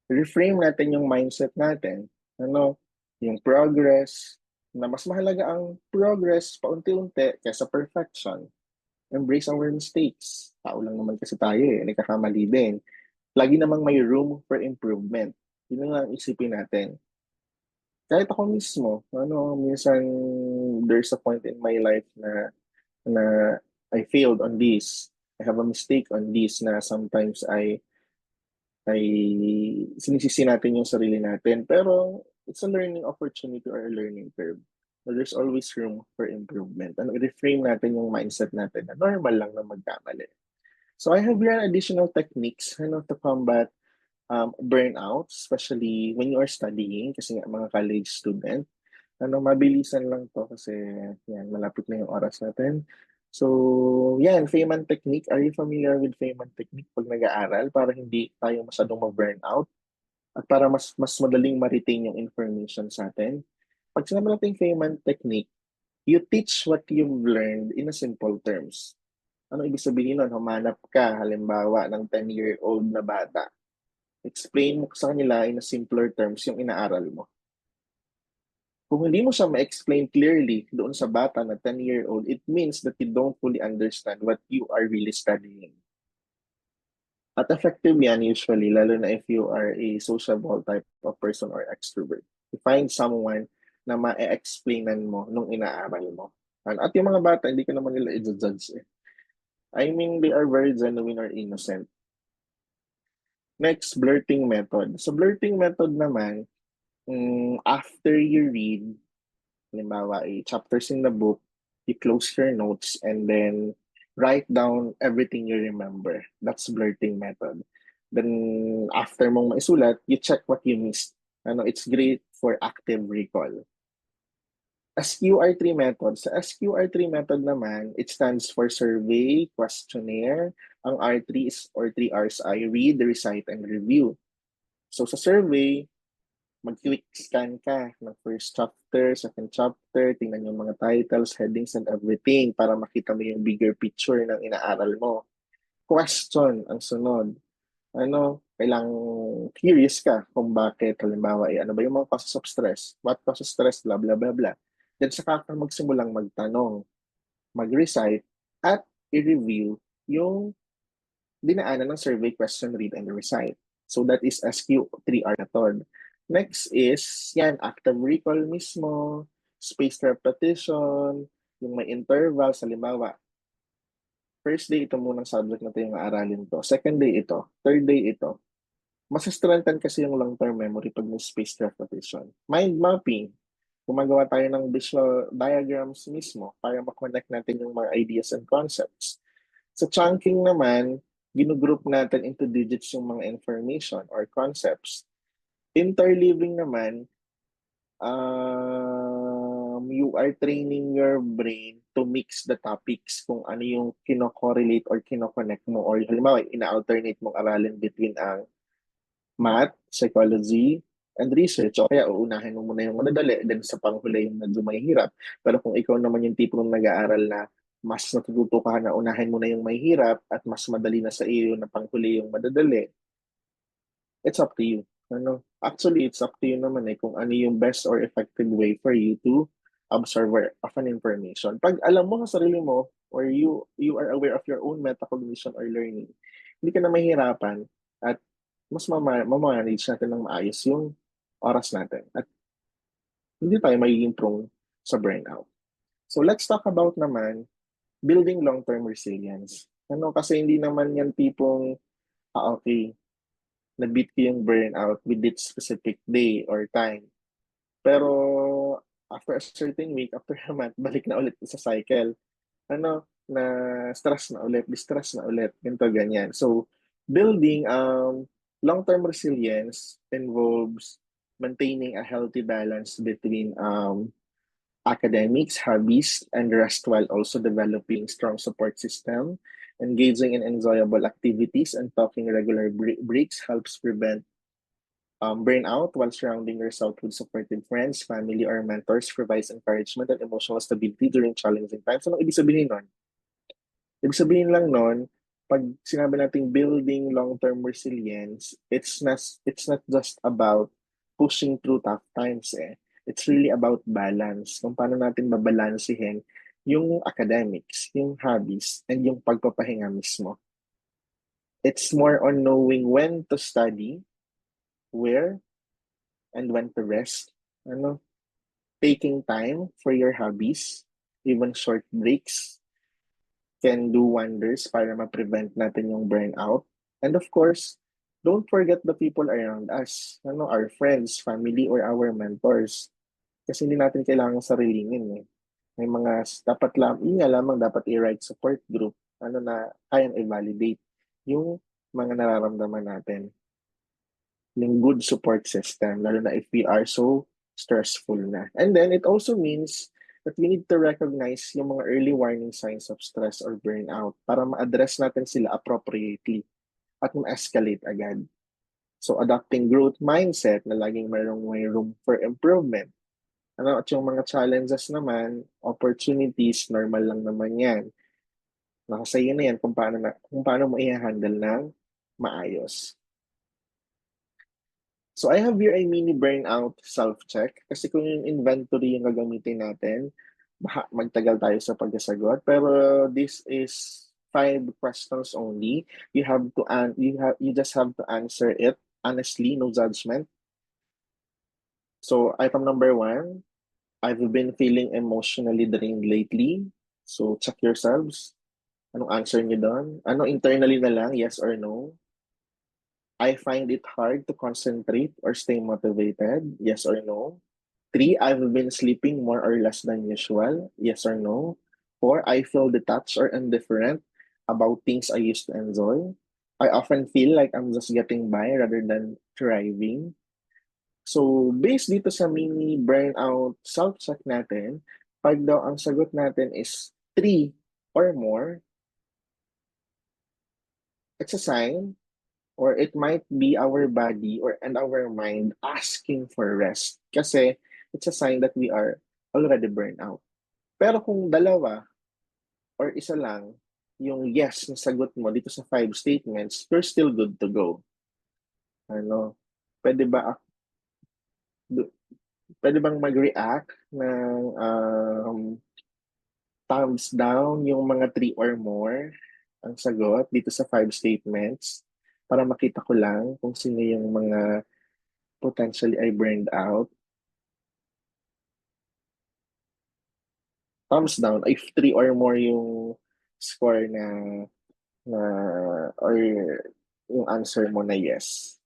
Speaker 1: Reframe natin yung mindset natin. Yung progress, na mas mahalaga ang progress paunti-unti kaysa perfection. Embrace our mistakes. Tao lang naman kasi tayo nagkakamali din. Lagi namang may room for improvement. Yun ang isipin natin. Kahit ako mismo, minsan there's a point in my life na I failed on this. I have a mistake on this na sometimes ay sinisisi natin yung sarili natin. Pero it's a learning opportunity or a learning curve. So there's always room for improvement. I-reframe natin yung mindset natin na normal lang na magkamali. So I have learned additional techniques to combat burnout, especially when you are studying, kasi nga mga college student. Mabilisan lang to kasi yan, malapit na yung oras natin. So, yan, Feynman technique. Are you familiar with Feynman technique pag nag-aaral para hindi tayo masyadong ma-burnout at para mas madaling ma-retain yung information sa atin? Pag sinabi natin Feynman technique, you teach what you've learned in a simple terms. Ano ibig sabihin nun? Humanap ka, halimbawa, ng 10-year-old na bata. Explain mo sa kanila in a simpler terms yung inaaral mo. Kung hindi mo siya ma-explain clearly doon sa bata na 10-year-old, it means that you don't fully understand what you are really studying. At effective yan usually, lalo na if you are a sociable type of person or extrovert. You find someone na ma-explainan mo nung inaaral mo. At yung mga bata, hindi ka naman nila i-judge eh. I mean, they are very genuine or innocent. Next, blurting method. Sa blurting method naman, after you read, halimbawa, chapters in the book, you close your notes and then write down everything you remember. That's blurting method. Then, after mong maisulat, you check what you missed. It's great for active recall. SQR3 method. Sa SQR3 method naman, it stands for survey, questionnaire. Ang R3 is, or 3 R's ay read, recite, and review. So sa survey, mag-quick scan ka ng first chapter, second chapter, tingnan yung mga titles, headings, and everything para makita mo yung bigger picture ng inaaral mo. Question ang sunod. Kailang curious ka kung bakit, halimbawa, ano ba yung mga causes of stress? What causes stress? Blah, blah, blah, blah. Then saka ka magsimulang magtanong, mag-recite, at i-review yung dinaanan ng survey, question, read, and recite. So that is SQ3R method. Next is, active recall mismo, spaced repetition, yung may intervals, halimbawa, first day ito munang subject na ito yung aaralin to. Second day ito. Third day ito. Mas strengthen kasi yung long-term memory pag may spaced repetition. Mind mapping. Gumagawa tayo ng visual diagrams mismo para makonnect natin yung mga ideas and concepts. Sa chunking naman, ginugroup natin into digits yung mga information or concepts. Interleaving naman, you are training your brain to mix the topics kung ano yung kino-correlate or kino-connect mo or halimbawa, ina-alternate mong aralin between ang math, psychology, and research. O kaya uunahin mo muna yung madadali, then sa panghuli yung medyo mahihirap. Pero kung ikaw naman yung tipo ng nag-aaral na mas natututo ka na unahin mo na yung mahihirap at mas madali na sa iyo na panghuli yung madadali, it's up to you. Actually, it's up to you naman kung ano yung best or effective way for you to absorber of an information. Pag alam mo sa sarili mo, or you are aware of your own metacognition or learning, hindi ka na mahirapan at mas mamanage natin ng maayos yung oras natin at hindi tayo magiging prone sa burnout. So let's talk about naman building long-term resilience. Ano, kasi hindi naman yan tipong, okay, na-beat ko yung burnout with this specific day or time. Pero after a certain week, after a month, balik na ulit sa cycle. Ano, na stress na ulit, distress na ulit, ganito, ganyan. So, building long-term resilience involves maintaining a healthy balance between academics, hobbies, and rest while also developing strong support system. Engaging in enjoyable activities and taking regular breaks helps prevent burnout while surrounding yourself with supportive friends, family, or mentors provides encouragement and emotional stability during challenging times. Ano ibig sabihin nun? Ibig sabihin lang nun, pag sinabi nating building long-term resilience, it's not just about pushing through tough times eh. It's really about balance. Kung paano natin babalansihin yung academics, yung hobbies, and yung pagpapahinga mismo. It's more on knowing when to study, where, and when to rest. Ano? Taking time for your hobbies, even short breaks, can do wonders para ma-prevent natin yung burnout. And of course, don't forget the people around us, ano, our friends, family, or our mentors. Kasi hindi natin kailangan sarilinin eh. May mga dapat lang, yun nga lamang dapat i-write support group, ano na kayang i-validate yung mga nararamdaman natin. Yung good support system, lalo na if we are so stressful na. And then it also means that we need to recognize yung mga early warning signs of stress or burnout para ma-address natin sila appropriately at ma-escalate agad. So adopting growth mindset na laging may room for improvement. Ano, at yung mga challenges naman, opportunities, normal lang naman yan. Nasa iyo na yan kung paano mo i-handle ng maayos. So I have here a mini burnout self-check kasi kung yung inventory yung gagamitin natin, baka magtagal tayo sa pagsasagot. Pero this is 5 questions only. You just have to answer it honestly, no judgment. So item number 1, I've been feeling emotionally drained lately. So check yourselves. Anong answer niyo doon? Ano internally na lang, yes or no? I find it hard to concentrate or stay motivated. Yes or no? 3, I've been sleeping more or less than usual. Yes or no? 4, I feel detached or indifferent about things I used to enjoy. I often feel like I'm just getting by rather than thriving. So, based dito sa mini burnout self-check natin, pag daw ang sagot natin is 3 or more, it's a sign or it might be our body and our mind asking for rest. Kasi it's a sign that we are already burned out. Pero kung dalawa or isa lang yung yes na sagot mo dito sa 5 statements, you're still good to go. Ano, pwede ba pwede bang mag-react ng thumbs down yung mga 3 or more ang sagot dito sa 5 statements para makita ko lang kung sino yung mga potentially I burned out. Thumbs down if 3 or more yung score na or yung answer mo na yes.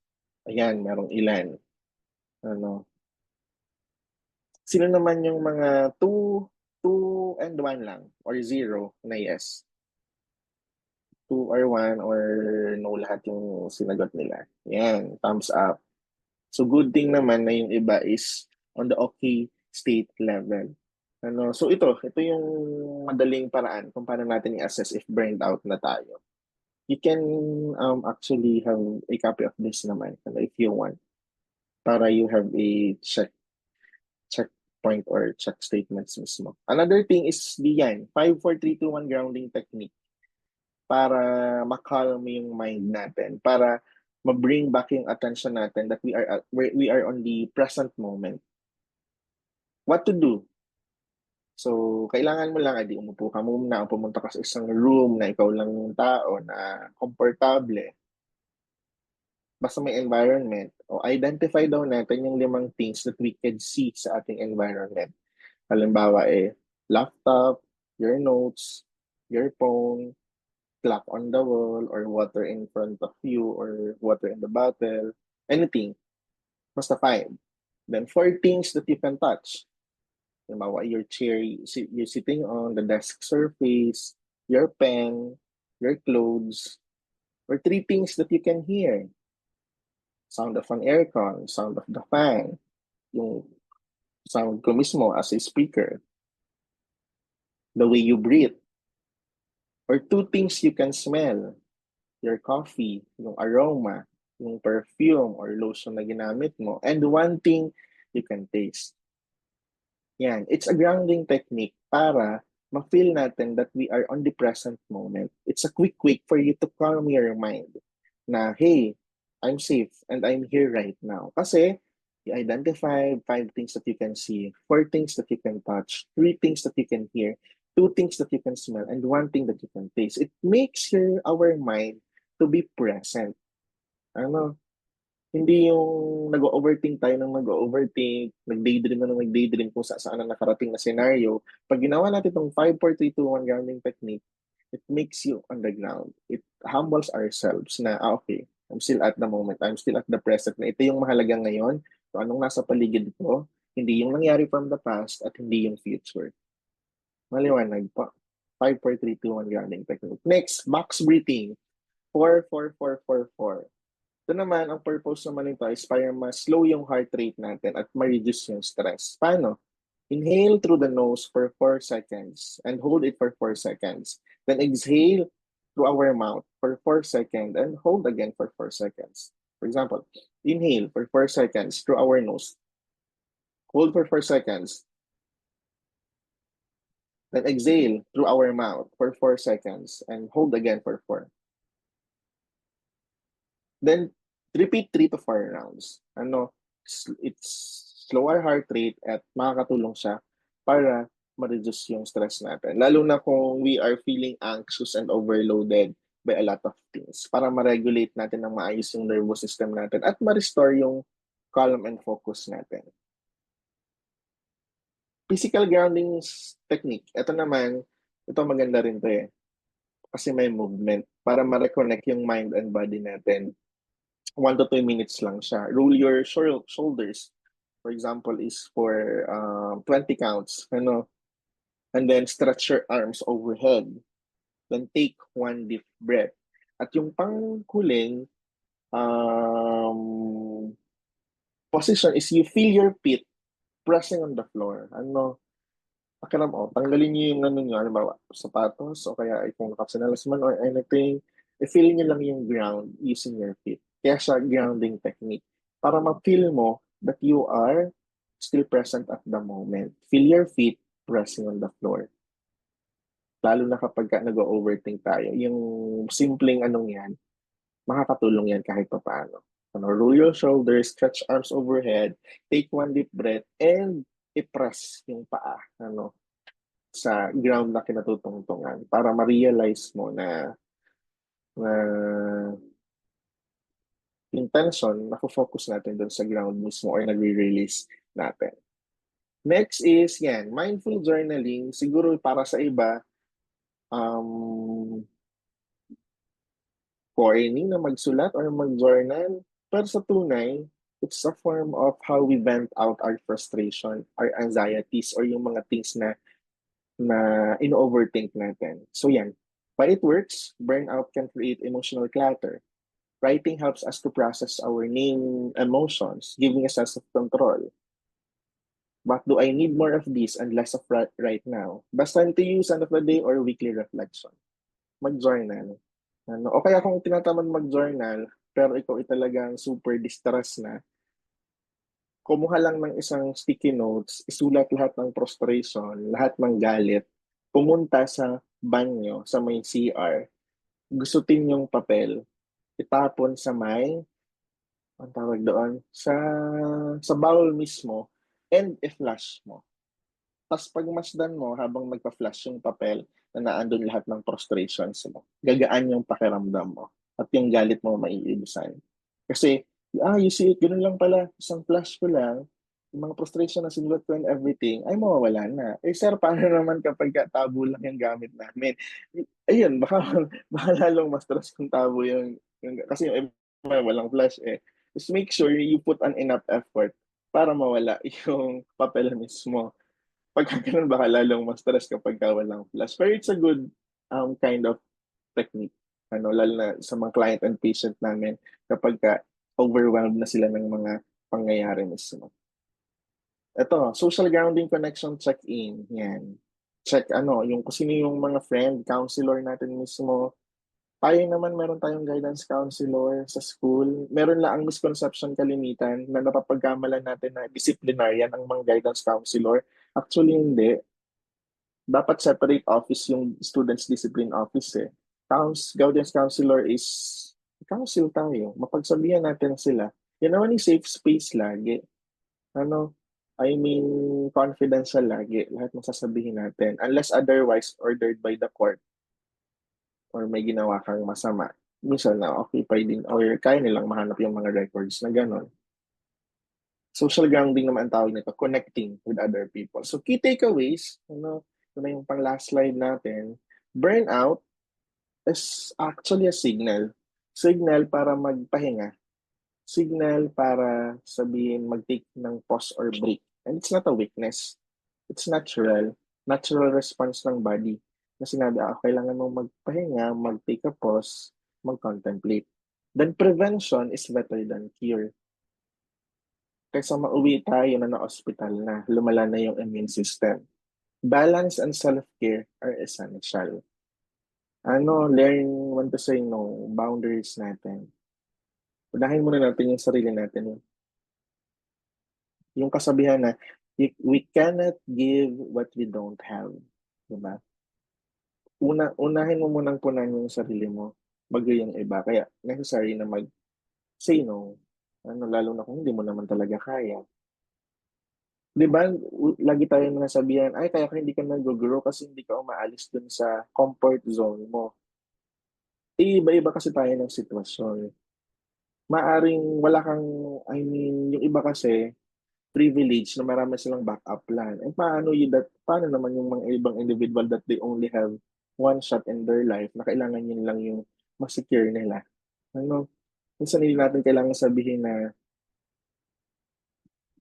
Speaker 1: Ayan, merong ilan. Ano? Sino naman yung mga 2 and 1 lang or 0 na yes? 2 or 1 or no lahat yung sinagot nila. Yan, thumbs up. So good thing naman na yung iba is on the okay state level. Ano, so ito yung madaling paraan kung paano natin i-assess if burned out na tayo. You can actually have a copy of this naman if you want para you have a checkpoint or check statements mismo. Another thing is diyan, 5, 4, 3, 2, 1 grounding technique para ma-calm yung mind natin, para ma-bring back yung attention natin that we are on the present moment. What to do? So, kailangan mo lang, edi umupo ka muna o pumunta ka sa isang room na ikaw lang yung tao na komportable. Basta may environment. O identify daw natin yung 5 things that we can see sa ating environment. Halimbawa laptop, your notes, your phone, clock on the wall, or water in front of you, or water in the bottle, anything. Basta 5. Then 4 things that you can touch. Halimbawa, your chair you're sitting on, the desk surface, your pen, your clothes, or 3 things that you can hear. Sound of an aircon, sound of the fan, yung sound ko mismo as a speaker, the way you breathe, or 2 things you can smell, your coffee, yung aroma, yung perfume or lotion na ginamit mo, and 1 thing you can taste. Yan, it's a grounding technique para ma-feel natin that we are on the present moment. It's a quick way for you to calm your mind na, hey, I'm safe and I'm here right now. Kasi you identify 5 things that you can see, 4 things that you can touch, 3 things that you can hear, 2 things that you can smell, and 1 thing that you can taste. It makes our mind to be present. Ano, hindi yung nag-overthink tayo ng nag-overthink, nag-daydream na ng nag-daydream kung saan na nakarating na scenario. Pag ginawa natin itong 5, 4, 3, 2, 1 grounding technique, it makes you on the ground. It humbles ourselves na, okay, I'm still at the moment. I'm still at the present. Na ito yung mahalaga ngayon. So anong nasa paligid ko, hindi yung nangyari from the past at hindi yung future. Maliwanag pa. 5, 4, 3, 2, 1 grounding technique. Next, box breathing. 4, 4, 4, 4, 4. Ito naman, ang purpose naman nito is para ma-slow yung heart rate natin at ma-reduce yung stress. Paano? Inhale through the nose for 4 seconds and hold it for 4 seconds. Then exhale through our mouth for 4 seconds and hold again for 4 seconds. For example, inhale for 4 seconds through our nose. Hold for 4 seconds. Then exhale through our mouth for 4 seconds and hold again for 4. Then repeat 3 to 4 rounds. It's slower heart rate at makakatulong siya para ma-reduce yung stress natin. Lalo na kung we are feeling anxious and overloaded by a lot of things. Para ma-regulate natin ng maayos yung nervous system natin at ma-restore yung calm and focus natin. Physical grounding technique. Ito naman, ito maganda rin to kasi may movement para ma-reconnect yung mind and body natin. 1 to 2 minutes lang siya. Roll your shoulders, for example, is for 20 counts. And then stretch your arms overhead. Then take 1 deep breath. At yung panghuling position is you feel your feet pressing on the floor. Tanggalin niyo yung niyo, halimbawa, sapatos, o kaya kung nakasanelas man or anything, i-feel niyo lang yung ground using your feet. Kaya siya grounding technique. Para ma-feel mo that you are still present at the moment. Feel your feet pressing on the floor. Lalo na kapag nag-overthink tayo. Yung simpleng yan, makakatulong yan kahit pa paano. Roll your shoulders, stretch arms overhead, take 1 deep breath, and i-press yung paa. Sa ground na kinatutungtungan para ma-realize mo na yung tension, nafo-focus natin doon sa ground mismo or nagre-release natin. Next is, mindful journaling. Siguro para sa iba, corny na magsulat or mag-journal. Pero sa tunay, it's a form of how we vent out our frustration, our anxieties, or yung mga things na ino-overthink natin. So why it works, burnout can create emotional clutter. Writing helps us to process our name emotions, giving a sense of control. But do I need more of this and less of right now? Basta to use end of the day or weekly reflection. Mag-journal. O kaya kung tinatamad mag-journal, pero ikaw talagang super distress na, kumuha lang ng isang sticky notes, isulat lahat ng frustration, lahat ng galit, pumunta sa banyo, sa may CR, gusutin yung papel, itapon sa ang tawag doon, sa bowl mismo, and i-flush mo. Tas pagmasdan mo habang nagpa-flash yung papel na naandun lahat ng frustrations mo, gagaan yung pakiramdam mo at yung galit mo maiibisan. Kasi, you see it, ganun lang pala, isang flash ko lang, yung mga frustration na sinulat ko and everything, ay mawawala na. Eh sir, paano naman kapag tabo lang yung gamit namin? Ayun, baka, baka lalong mas stress kung tabo yung kasi yung iba walang flash eh. Just make sure you put an enough effort para mawala yung papel mismo. Pagka ganun, baka lalong mas stress kapag walang flash. Pero it's a good kind of technique. Lalo na sa mga client and patient namin kapag overwhelmed na sila ng mga pangyayari mismo. Ito, social grounding connection check-in. Yan. Check yung kung sino yung mga friend, counselor natin mismo. Tayo naman, meron tayong guidance counselor sa school. Meron lang ang misconception kalimitan na napapagkamalan natin na disciplinarian ang mga guidance counselor. Actually, hindi. Dapat separate office yung students discipline office eh. Guidance counselor is counsel tayo. Mapagsabihan natin sila. Yan naman yung safe space lagi. Ano, I mean, confidential lagi. Lahat ng sasabihin natin. Unless otherwise ordered by the court or may ginawa kang masama. Minsan na occupy din or kaya nilang mahanap yung mga records na gano'n. Social grounding naman ang tawag nito, connecting with other people. So key takeaways, ito na yung pang last slide natin. Burnout is actually a signal. Signal para magpahinga. Signal para sabihin mag-take ng pause or break. And it's not a weakness. It's natural. Natural response ng body. Na sinabi, kailangan mong magpahinga, mag-take a pause, mag-contemplate. Then prevention is better than cure. Kaysa mauwi tayo na na-hospital na, lumala na yung immune system. Balance and self-care are essential. Learn when to say no, boundaries natin. Unahin muna natin yung sarili natin. Yung kasabihan na, we cannot give what we don't have. Diba? Unahin mo munang punan yung sarili mo, bago yung iba. Kaya necessary na mag-say no. Lalo na kung hindi mo naman talaga kaya. Di ba, lagi tayo nasabihan, ay, kaya ka hindi ka nag-grow kasi hindi ka umaalis dun sa comfort zone mo. Iba-iba kasi tayo ng sitwasyon. Maaring wala kang, I mean, yung iba kasi, privilege na marami silang backup plan. And paano naman yung mga ibang individual that they only have one shot in their life na kailangan yun lang yung masecure nila. Minsan hindi natin kailangan sabihin na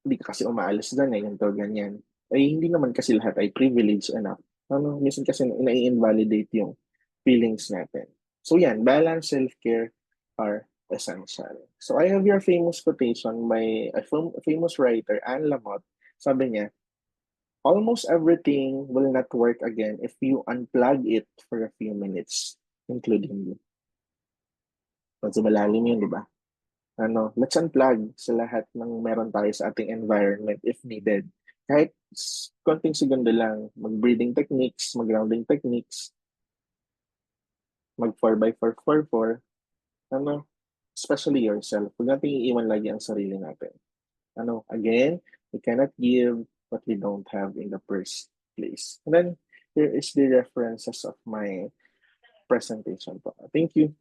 Speaker 1: hindi ka kasi umaalis dyan ganito, ganyan. Ay, hindi naman kasi lahat ay privilege enough. Minsan kasi na-invalidate yung feelings natin. So yan, balance, self-care are essential. So I have your famous quotation by a famous writer, Anne Lamott. Sabi niya, almost everything will not work again if you unplug it for a few minutes, including you. Medyo malalim yun, di ba? Let's unplug sa lahat ng meron tayo sa ating environment if needed. Kahit konting segundo lang, mag-breathing techniques, mag-grounding techniques, mag 4x4, 4x4, especially yourself. Huwag natin iiwan lagi ang sarili natin. Again, we cannot give what we don't have in the first place. And then, here is the references of my presentation po. Thank you.